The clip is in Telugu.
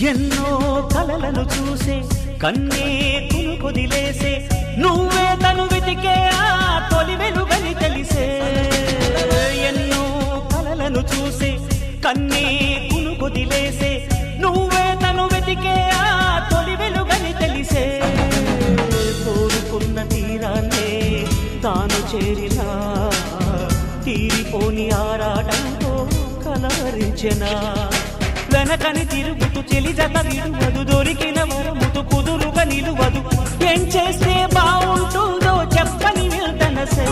ఎన్నో కలలను చూసే కన్నే కునుకొదిలేసే నువ్వే తను వెతికే ఆ తొలి వెలుగని తెలిసే ఎన్నో కలలను చూసే కన్నే కునుకొదిలేసే నువ్వే తను వెతికే ఆ తొలి వెలుగని తెలిసే కోరుకున్న తీరాన్నే తాను చేరినా తీరిపోని ఆరాటంతో కలవరించెనా వెనకని తిరుగుతూ చెలి జత విడువదు దొరికిన వరముతు కుదురుగా నిలువదు ఏం చేస్తే బాగుంటుందో చెప్పని వెళ్తనసే